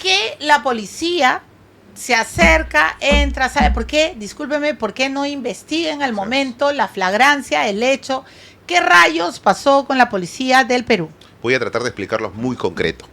qué la policía se acerca, entra, sabe? ¿Por qué? Discúlpeme, ¿por qué no investiga en el momento la flagrancia, el hecho? ¿Qué rayos pasó con la policía del Perú? Voy a tratar de explicarlo muy concreto.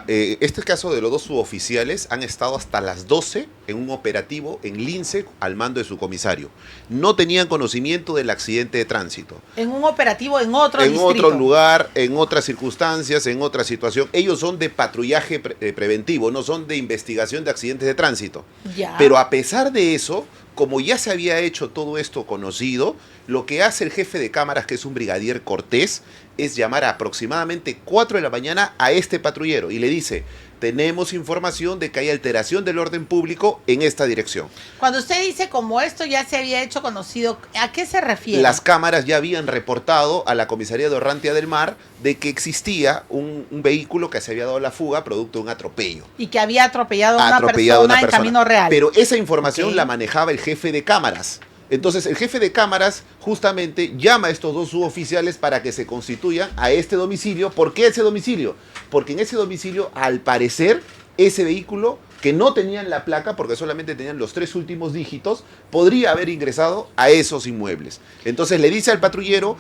Este caso de los dos suboficiales han estado hasta las 12 en un operativo en Lince al mando de su comisario. No tenían conocimiento del accidente de tránsito. En un operativo en otro en distrito. otro lugar, en otras circunstancias, en otra situación. Ellos son de patrullaje preventivo, no son de investigación de accidentes de tránsito. Ya. Pero a pesar de eso, como ya se había hecho todo esto conocido, lo que hace el jefe de cámaras, que es un brigadier Cortés, es llamar a aproximadamente 4 de la mañana a este patrullero y le dice: tenemos información de que hay alteración del orden público en esta dirección. Cuando usted dice como esto ya se había hecho conocido, ¿a qué se refiere? Las cámaras ya habían reportado a la comisaría de Orrantia del Mar de que existía un vehículo que se había dado la fuga producto de un atropello. Y que había atropellado a una persona en camino real. Pero esa información la manejaba el jefe de cámaras. Entonces el jefe de cámaras justamente llama a estos dos suboficiales para que se constituyan a este domicilio. ¿Por qué ese domicilio? Porque en ese domicilio, al parecer, ese vehículo, que no tenían la placa porque solamente tenían los 3 últimos dígitos, podría haber ingresado a esos inmuebles. Entonces le dice al patrullero: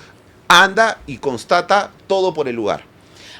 anda y constata todo por el lugar.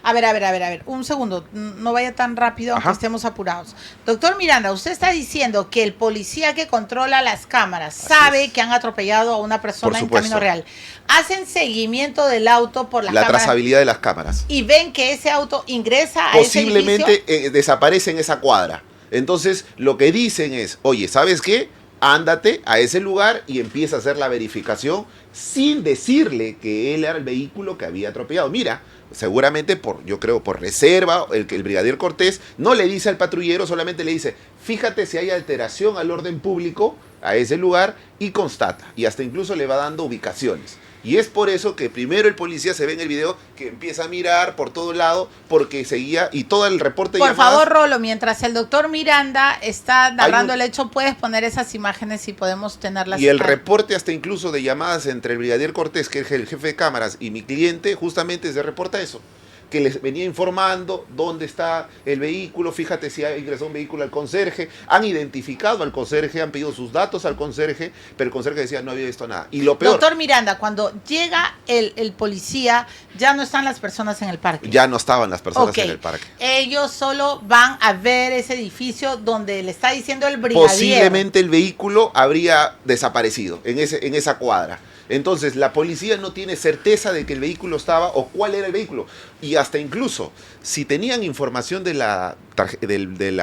A ver, un segundo, no vaya tan rápido aunque estemos apurados. Doctor Miranda, usted está diciendo que el policía que controla las cámaras sabe que han atropellado a una persona en camino real. Hacen seguimiento del auto por las cámaras. La trazabilidad de las cámaras. Y ven que ese auto ingresa a ese edificio. Posiblemente desaparece en esa cuadra. Entonces lo que dicen es: oye, ¿sabes qué? Ándate a ese lugar y empieza a hacer la verificación sin decirle que él era el vehículo que había atropellado. Mira, seguramente yo creo por reserva, el brigadier Cortés no le dice al patrullero, solamente le dice: fíjate si hay alteración al orden público a ese lugar y constata. Y hasta incluso le va dando ubicaciones. Y es por eso que primero el policía se ve en el video que empieza a mirar por todo lado porque seguía y todo el reporte de Por llamadas. favor, Rolo, mientras el doctor Miranda está narrando el hecho, puedes poner esas imágenes y podemos tenerlas. Y el reporte hasta incluso de llamadas entre el brigadier Cortés, que es el jefe de cámaras, y mi cliente, justamente se reporta eso, que les venía informando dónde está el vehículo. Fíjate si ha ingresado un vehículo al conserje. Han identificado al conserje, han pedido sus datos al conserje, pero el conserje decía no había visto nada. Y lo peor, doctor Miranda, cuando llega el policía, ya no están las personas en el parque. Ya no estaban las personas en el parque. Ellos solo van a ver ese edificio donde le está diciendo el brigadier. Posiblemente el vehículo habría desaparecido en esa cuadra. Entonces la policía no tiene certeza de que el vehículo estaba o cuál era el vehículo. Y hasta incluso, si tenían información de la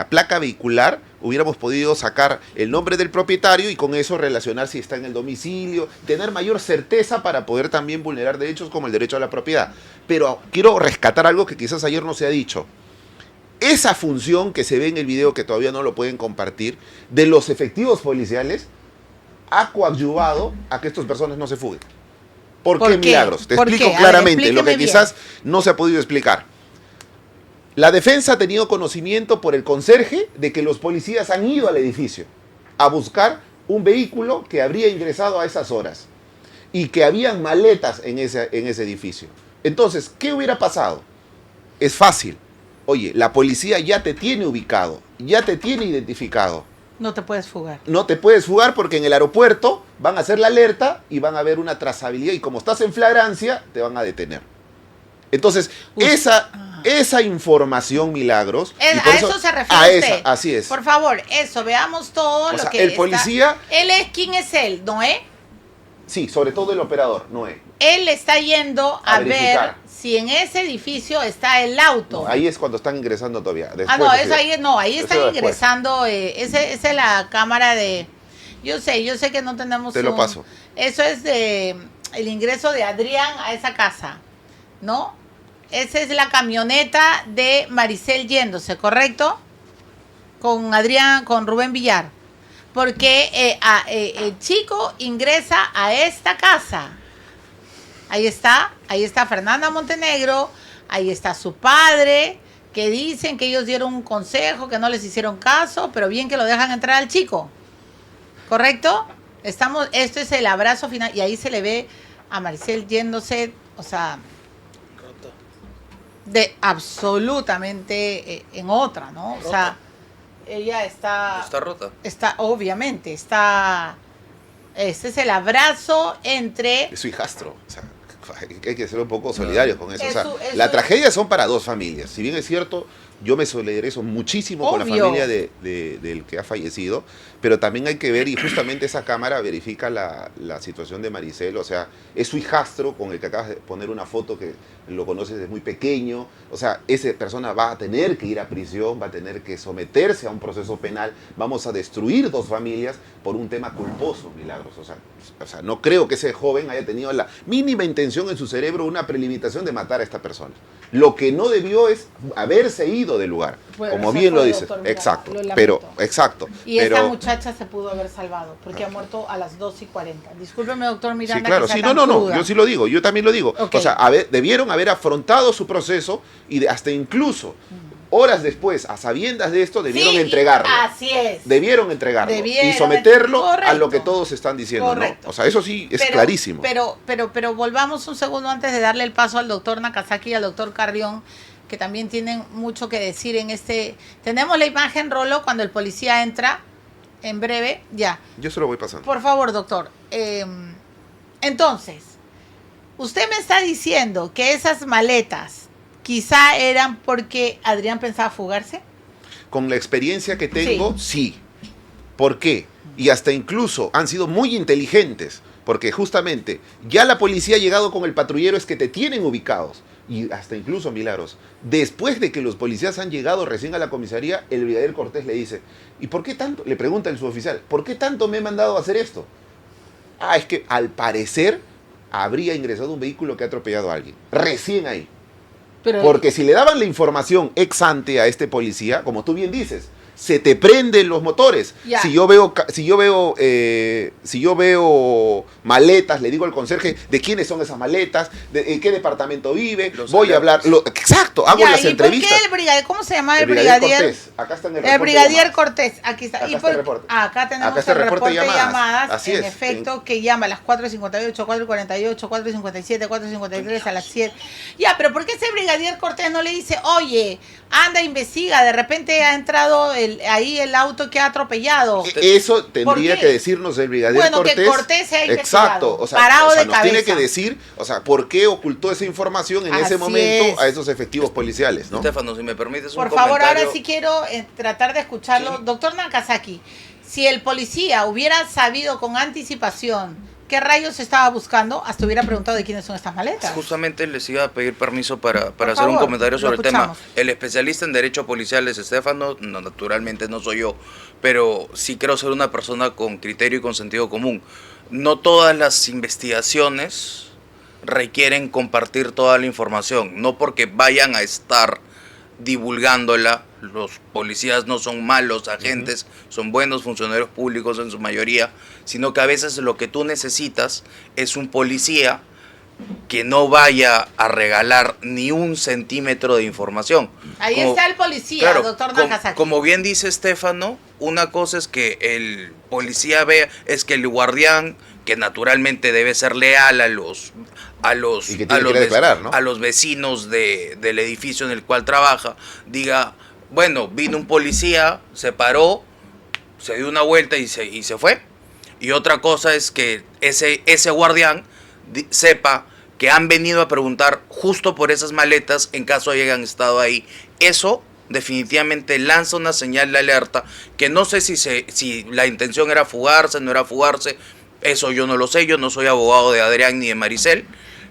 placa vehicular, hubiéramos podido sacar el nombre del propietario y con eso relacionar si está en el domicilio, tener mayor certeza para poder también vulnerar derechos como el derecho a la propiedad. Pero quiero rescatar algo que quizás ayer no se ha dicho. Esa función que se ve en el video, que todavía no lo pueden compartir, de los efectivos policiales, ha coadyuvado a que estas personas no se fuguen. ¿Por qué, Milagros? Te explico claramente lo que quizás no se ha podido explicar. La defensa ha tenido conocimiento por el conserje de que los policías han ido al edificio a buscar un vehículo que habría ingresado a esas horas y que habían maletas en ese edificio. Entonces, ¿qué hubiera pasado? Es fácil. Oye, la policía ya te tiene ubicado, ya te tiene identificado. No te puedes fugar. No te puedes fugar porque en el aeropuerto van a hacer la alerta y van a ver una trazabilidad y como estás en flagrancia, te van a detener. Entonces, esa información, Milagros... a eso se refiere usted. Así es. Por favor, eso, veamos todo lo que el policía... ¿Quién es él? ¿Noé? Sí, sobre todo el operador, Noé. Él está yendo a ver si en ese edificio está el auto. No, ahí es cuando están ingresando todavía. Ahí están ingresando. Esa es la cámara de... Yo sé que no tenemos... Te lo paso. Eso es el ingreso de Adrián a esa casa, ¿no? Esa es la camioneta de Maricel yéndose, ¿correcto? Con Adrián, con Rubén Villar. Porque el chico ingresa a esta casa. Ahí está Fernanda Montenegro, ahí está su padre, que dicen que ellos dieron un consejo, que no les hicieron caso, pero bien que lo dejan entrar al chico. ¿Correcto? Esto es el abrazo final, y ahí se le ve a Maricel yéndose, o sea... de absolutamente en otra, ¿no? O sea, ella está rota. Obviamente, ese es el abrazo entre... Es su hijastro, o sea, hay que ser un poco solidarios con eso. O sea, Eso la tragedia son para dos familias. Si bien es cierto, yo me solidarizo muchísimo con la familia del que ha fallecido, pero también hay que ver, y justamente esa cámara verifica la situación de Maricel, o sea, es su hijastro con el que acabas de poner una foto que lo conoces desde muy pequeño, o sea, esa persona va a tener que ir a prisión, va a tener que someterse a un proceso penal, vamos a destruir dos familias por un tema culposo, Milagros, o sea, no creo que ese joven haya tenido la mínima intención en su cerebro, una prelimitación de matar a esta persona. Lo que no debió es haberse ido del lugar, Bueno, como se bien fue, lo dices. doctor, mira, Exacto, lo lamento. pero, exacto. Y pero, esa muchacha se pudo haber salvado, porque ha muerto a las 2:40. Discúlpeme, doctor Miranda. sí, claro, que sea sí, tan no, cruda. yo sí lo digo, yo también lo digo. Okay. O sea, debieron haber afrontado su proceso y hasta incluso horas después, a sabiendas de esto, debieron Sí, entregarlo. Así es. Debieron entregarlo y Debieron, someterlo a correcto. lo que todos están diciendo, Correcto. ¿no? O sea, eso sí es clarísimo. Pero volvamos un segundo antes de darle el paso al doctor Nakazaki y al doctor Carrión, que también tienen mucho que decir en este... Tenemos la imagen, Rolo, cuando el policía entra, en breve, ya. Yo se lo voy pasando. Por favor, doctor. Entonces, usted me está diciendo que esas maletas quizá eran porque Adrián pensaba fugarse. Con la experiencia que tengo, sí. ¿Por qué? Y hasta incluso han sido muy inteligentes, porque justamente ya la policía ha llegado con el patrullero, es que te tienen ubicados. Y hasta incluso, Milagros, después de que los policías han llegado recién a la comisaría, el brigadier Cortés le dice, ¿y por qué tanto? Le pregunta el suboficial, ¿por qué tanto me he mandado a hacer esto? Ah, es que al parecer habría ingresado un vehículo que ha atropellado a alguien. Recién ahí. Porque si le daban la información ex ante a este policía, como tú bien dices, se te prenden los motores. Ya. Si yo veo maletas, le digo al conserje de quiénes son esas maletas, en qué departamento vive, voy a hablar. Exacto, hago las entrevistas. ¿Por qué el brigadier? ¿Cómo se llama el brigadier brigadier? Cortés. Acá está en el brigadier Cortés. Aquí está. Acá está el reporte. Acá tenemos Acá está el reporte de llamadas. Así en es. efecto, que llama a las 4:58, 4:48, 4:57, 4:53, a las 7. Ya, pero ¿por qué ese brigadier Cortés no le dice, oye, anda, investiga, de repente ha entrado ahí el auto que ha atropellado? Eso tendría que decirnos el brigadier Cortés. Que Cortés se ha exacto, o sea, parado de nos cabeza. tiene que decir, o sea, por qué ocultó esa información en ese momento a esos efectivos policiales, ¿no? Estefano, si me permites un Por favor, comentario. ahora sí quiero tratar de escucharlo. Sí. Doctor Nakazaki, si el policía hubiera sabido con anticipación qué rayos estaba buscando, hasta hubiera preguntado de quiénes son estas maletas. Justamente les iba a pedir permiso para Por hacer un favor, comentario sobre lo el tema. escuchamos. El especialista en derecho policial es Estefano, no, naturalmente no soy yo, pero sí creo ser una persona con criterio y con sentido común. No todas las investigaciones requieren compartir toda la información, no porque vayan a estar divulgándola. Los policías no son malos agentes, son buenos funcionarios públicos en su mayoría, sino que a veces lo que tú necesitas es un policía que no vaya a regalar ni un centímetro de información. Ahí está el policía, doctor Nakazaki. Como bien dice Estefano, una cosa es que el policía vea, es que el guardián, que naturalmente debe ser leal a los declarar, ¿no? a los vecinos del edificio en el cual trabaja, diga, bueno, vino un policía, se paró, se dio una vuelta y se fue. Y otra cosa es que ese guardián sepa que han venido a preguntar justo por esas maletas en caso hayan estado ahí. Eso definitivamente lanza una señal de alerta que no sé si la intención era fugarse, no era fugarse. Eso yo no lo sé, yo no soy abogado de Adrián ni de Maricel.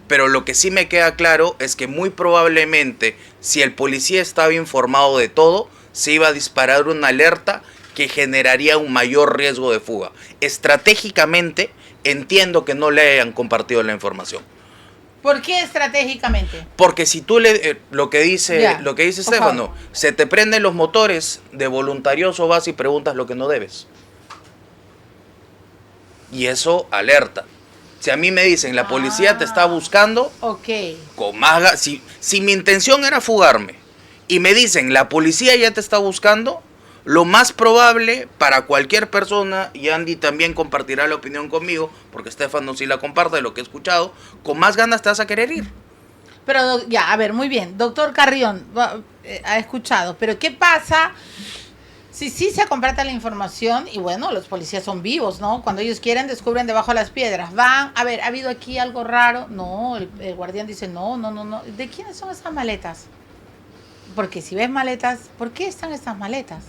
Pero lo que sí me queda claro es que muy probablemente, si el policía estaba informado de todo, se iba a disparar una alerta que generaría un mayor riesgo de fuga. Estratégicamente, entiendo que no le hayan compartido la información. ¿Por qué estratégicamente? Porque si tú lo que dice Estefano, se te prenden los motores, de voluntarioso vas y preguntas lo que no debes. Y eso alerta. Si a mí me dicen, la policía te está buscando, con más si mi intención era fugarme y me dicen, la policía ya te está buscando, lo más probable para cualquier persona, y Andy también compartirá la opinión conmigo, porque Estefano sí la comparte de lo que he escuchado, con más ganas te vas a querer ir. Pero ya, a ver, muy bien. Doctor Carrión, ha escuchado. Pero ¿qué pasa si sí se completa la información? Y bueno, los policías son vivos, ¿no? Cuando ellos quieren, descubren debajo de las piedras. Van, a ver, ¿ha habido aquí algo raro? No, el guardián dice, no. ¿De quiénes son esas maletas? Porque si ves maletas, ¿por qué están estas maletas?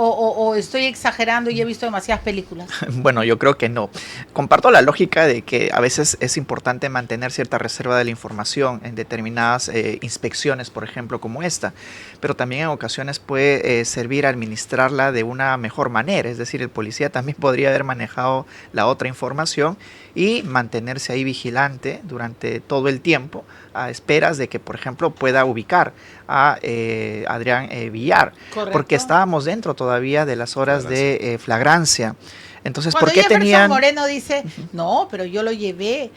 O estoy exagerando y he visto demasiadas películas. Bueno, yo creo que no. Comparto la lógica de que a veces es importante mantener cierta reserva de la información en determinadas inspecciones, por ejemplo, como esta, pero también en ocasiones puede servir a administrarla de una mejor manera. Es decir, el policía también podría haber manejado la otra información y mantenerse ahí vigilante durante todo el tiempo a esperas de que, por ejemplo, pueda ubicar a Adrián Villar. Correcto. Porque estábamos dentro todavía de las horas de flagrancia. Entonces, Cuando ¿por qué Jefferson tenían...? Moreno dice, no, pero yo lo llevé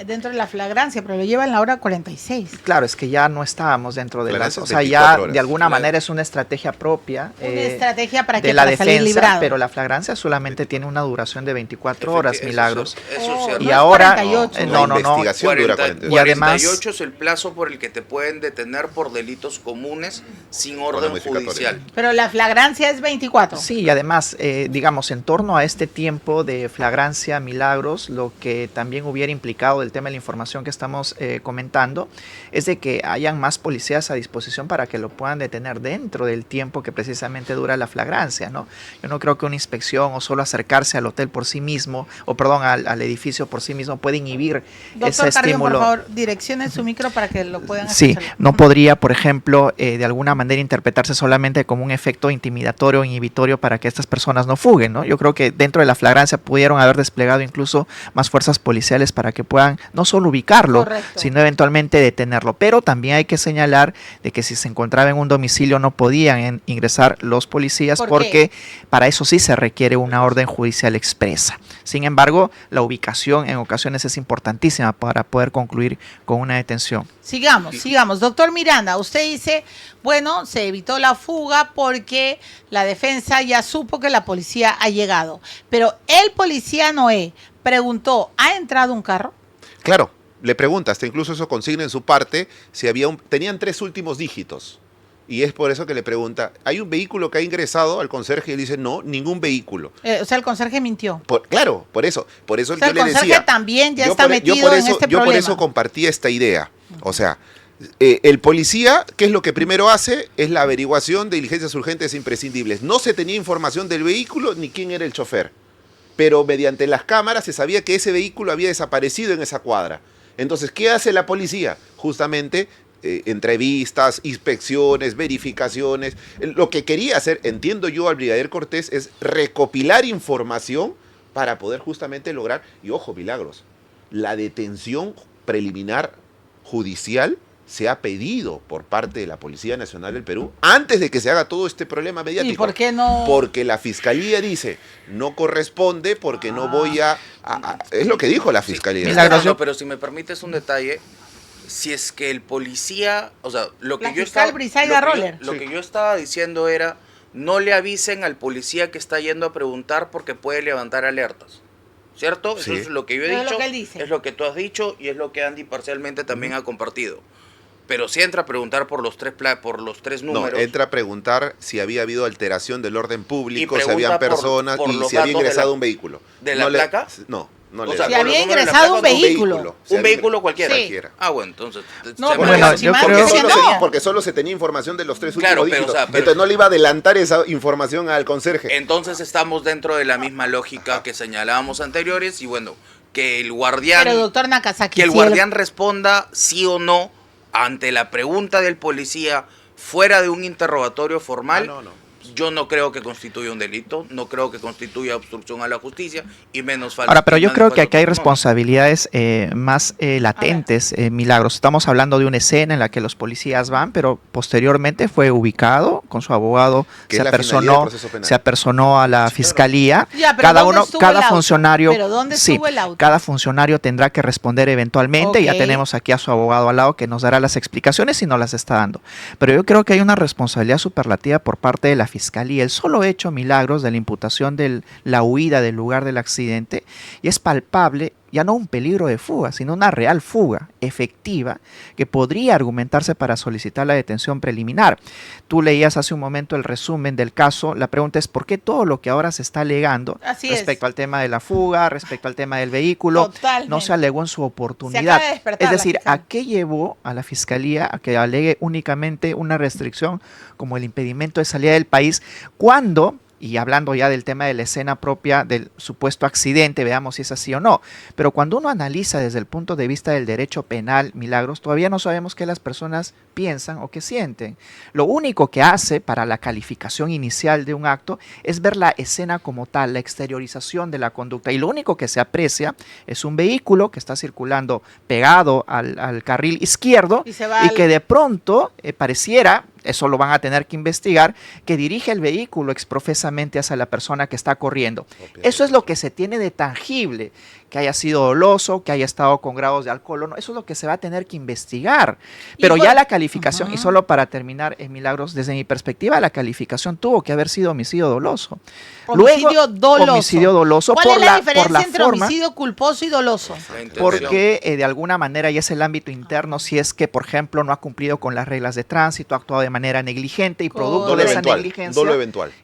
dentro de la flagrancia, pero lo lleva en la hora 46. Claro, es que ya no estábamos dentro de las... Flagrancia O sea, 24 ya horas. de alguna Claro. manera es una estrategia propia Una estrategia para de que la para salir defensa, librado. pero la flagrancia solamente tiene una duración de 24 horas, Eso Milagros. Eso es Oh, cierto. Y no es ahora... 48. no. La investigación dura 48. Y además- 48 es el plazo por el que te pueden detener por delitos comunes sin orden modificatoria. judicial. Pero la flagrancia es 24. Sí, y además, digamos, en torno a este tiempo de flagrancia, Milagros, lo que también hubiera implicado el tema de la información que estamos comentando es de que hayan más policías a disposición para que lo puedan detener dentro del tiempo que precisamente dura la flagrancia, ¿no? Yo no creo que una inspección o solo acercarse al hotel por sí mismo, o perdón, al edificio por sí mismo puede inhibir ese Doctor Carrión, estímulo. por favor, direccione su micro para que lo puedan Sí, escuchar. no podría, por ejemplo, de alguna manera interpretarse solamente como un efecto intimidatorio o inhibitorio para que estas personas no fuguen, ¿no? Yo creo que dentro de la flagrancia pudieron haber desplegado incluso más fuerzas policiales para que puedan no solo ubicarlo, Correcto. sino eventualmente detenerlo. Pero también hay que señalar de que si se encontraba en un domicilio no podían ingresar los policías ¿Por porque para eso sí se requiere una orden judicial expresa. Sin embargo, la ubicación en ocasiones es importantísima para poder concluir con una detención. Sigamos. Doctor Miranda, usted dice, bueno, se evitó la fuga porque la defensa ya supo que la policía ha llegado. Pero el policía Noé preguntó, ¿ha entrado un carro? Claro, le pregunta, hasta incluso eso consigna en su parte, si había tenían 3 últimos dígitos. Y es por eso que le pregunta, ¿hay un vehículo que ha ingresado al conserje? Y él dice, no, ningún vehículo. O sea, el conserje mintió. Claro, por eso O sea, yo el le conserje decía. también ya yo está por- metido yo por en eso, este yo problema. por eso compartí esta idea. O sea, el policía, ¿qué es lo que primero hace? Es la averiguación de diligencias urgentes e imprescindibles. No se tenía información del vehículo ni quién era el chofer. Pero mediante las cámaras se sabía que ese vehículo había desaparecido en esa cuadra. Entonces, ¿qué hace la policía? Justamente entrevistas, inspecciones, verificaciones. Lo que quería hacer, entiendo yo al brigadier Cortés, es recopilar información para poder justamente lograr, y ojo, Milagros, la detención preliminar judicial se ha pedido por parte de la Policía Nacional del Perú antes de que se haga todo este problema mediático. ¿Y por qué no? Porque la Fiscalía dice, no corresponde porque no voy a... Es lo que dijo la Fiscalía. Milagros, No, yo- pero si me permites un detalle, si es que el policía, o sea, lo que La yo fiscal estaba, Brisaida Roller. lo Sí. que yo estaba diciendo era, no le avisen al policía que está yendo a preguntar porque puede levantar alertas. ¿Cierto? Sí. Eso es lo que yo he Pero es dicho, lo que él dice. es lo que tú has dicho y es lo que Andy parcialmente también ha compartido. Pero si entra a preguntar por los tres No, números. entra a preguntar si había habido alteración del orden público, si pregunta habían por- personas por y los si había datos de ingresado la- un vehículo. ¿de la No le- placa? No, no O le sea, da. Si había por los números de la ingresado un placa, vehículo. Si Un había- vehículo cualquiera. Sí. Cualquiera. Ah, bueno, entonces. No, se pero me- Bueno, yo Chimán creo- dice que no. Porque solo se tenía información de los 3 Claro, últimos pero, dígitos. o sea, pero- Entonces no le iba a adelantar esa información al conserje. Entonces estamos dentro de la misma lógica que señalábamos anteriores y bueno, que el guardián, Pero doctor Nakazaki, que el si guardián responda sí o no ante la pregunta del policía fuera de un interrogatorio formal. Ah, no. Yo no creo que constituya un delito, no creo que constituya obstrucción a la justicia y menos falta. Ahora, pero yo creo que aquí hay responsabilidad. responsabilidades más latentes, Milagros. Estamos hablando de una escena en la que los policías van, pero posteriormente fue ubicado con su abogado, Que se es la finalidad del apersonó, proceso penal. se apersonó a la fiscalía. Ya, pero Cada ¿dónde uno, estuvo cada el auto? funcionario, ¿Pero dónde sí, estuvo el auto? cada funcionario tendrá que responder eventualmente. Ya Ok. tenemos aquí a su abogado al lado que nos dará las explicaciones y nos las está dando. Pero yo creo que hay una responsabilidad superlativa por parte de la fiscalía. El solo hecho, Milagros, de la imputación de la huida del lugar del accidente, y es palpable ya no un peligro de fuga, sino una real fuga efectiva que podría argumentarse para solicitar la detención preliminar. Tú leías hace un momento el resumen del caso. La pregunta es, ¿por qué todo lo que ahora se está alegando respecto al tema de la fuga, respecto al tema del vehículo, no se alegó en su oportunidad? Es decir, ¿a qué llevó a la Fiscalía a que alegue únicamente una restricción como el impedimento de salida del país cuando... Y hablando ya del tema de la escena propia del supuesto accidente, veamos si es así o no. Pero cuando uno analiza desde el punto de vista del derecho penal, Milagros, todavía no sabemos qué las personas piensan o qué sienten. Lo único que hace para la calificación inicial de un acto es ver la escena como tal, la exteriorización de la conducta. Y lo único que se aprecia es un vehículo que está circulando pegado al carril izquierdo y que de pronto pareciera... Eso lo van a tener que investigar, que dirige el vehículo exprofesamente hacia la persona que está corriendo. Eso es lo que se tiene de tangible, que haya sido doloso, que haya estado con grados de alcohol o no. Eso es lo que se va a tener que investigar. Pero ya la calificación, y solo para terminar, Milagros, desde mi perspectiva, la calificación tuvo que haber sido homicidio doloso. Homicidio doloso. Homicidio doloso. ¿Cuál es la diferencia entre homicidio culposo y doloso? Porque de alguna manera, y es el ámbito interno, si es que, por ejemplo, no ha cumplido con las reglas de tránsito, ha actuado de manera negligente y producto de esa negligencia.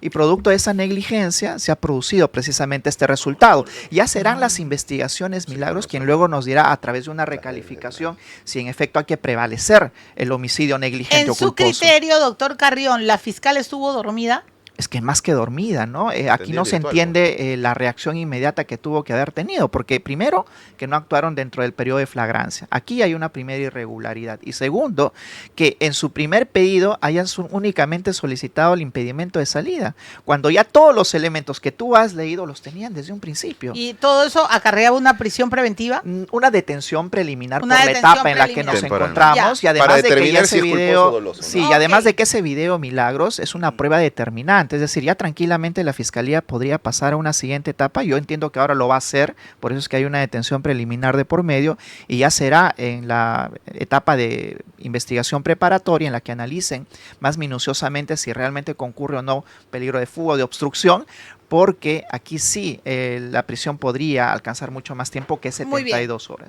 Y producto de esa negligencia se ha producido precisamente este resultado. Ya serán las investigaciones, Milagros, quien luego nos dirá a través de una recalificación si en efecto hay que prevalecer el homicidio negligente o culposo. En su criterio, doctor Carrión, ¿la fiscal estuvo dormida? Es que más que dormida, ¿no? Aquí no se entiende la reacción inmediata que tuvo que haber tenido, porque primero, que no actuaron dentro del periodo de flagrancia. Aquí hay una primera irregularidad. Y segundo, que en su primer pedido hayan únicamente solicitado el impedimento de salida, cuando ya todos los elementos que tú has leído los tenían desde un principio. ¿Y todo eso acarreaba una prisión preventiva? Una detención preliminar por la etapa en la que nos encontramos. Ya. Y además de que ese video, doloso, ¿no? Sí, y además de que ese video, Milagros, es una prueba determinante. Es decir, ya tranquilamente la Fiscalía podría pasar a una siguiente etapa. Yo entiendo que ahora lo va a hacer, por eso es que hay una detención preliminar de por medio y ya será en la etapa de investigación preparatoria en la que analicen más minuciosamente si realmente concurre o no peligro de fuga o de obstrucción, porque aquí sí la prisión podría alcanzar mucho más tiempo que 72 horas.